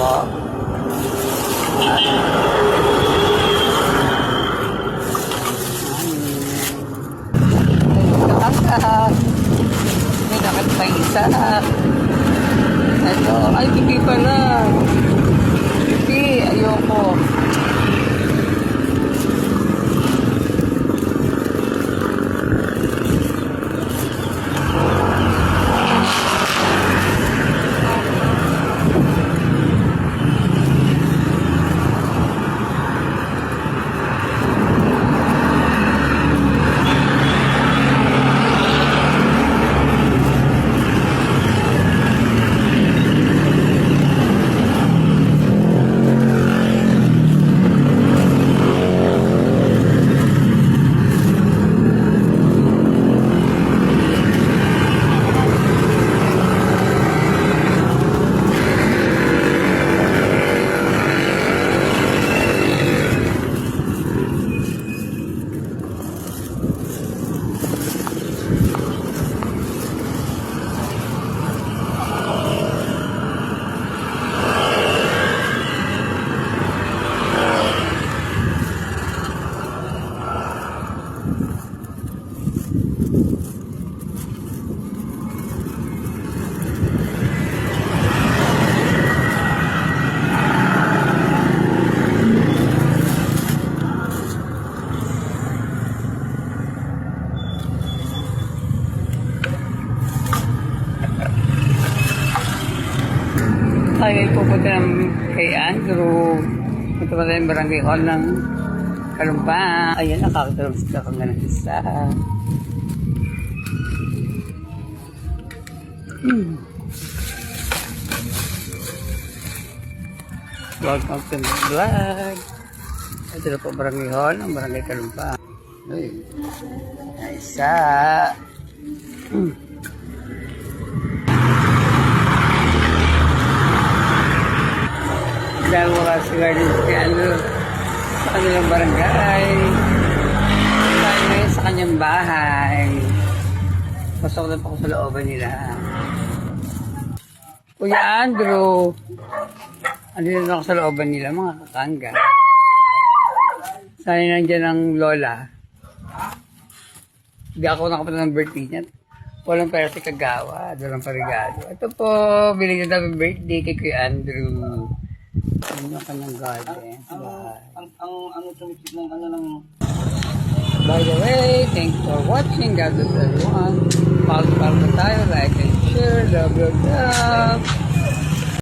po. Kakak. May dapat pa isa. Ito. Ay, pipi pala. Pipi. Ayoko. Tayo pupunta kay Andrew. Punta pa tayong barangay hall ng Kalumpa. Ayan, nakakatalabas ka nga ng isa. Welcome to my vlog. Ito na po barangay hall ng barangay Kalumpa. Ay, isa. Dahil wala si Garden si Andrew sa kanilang barangay. Tayo ngayon sa kanyang bahay. Pasok na po ako sa looban nila. Kuya Andrew, andito na ako sa looban nila, mga kakangga. Sana nandiyan ang lola. Hindi ako nakapunta ng birthday niya. Walang pera si Kagawa, walang parigado. Ito po, bilig na namin birthday kay Kuya Andrew. Ano ka ng garden? Ang ano tumitip ng ano ng... By the way, thanks for watching. God bless everyone. Follow tayo, like and share. Love.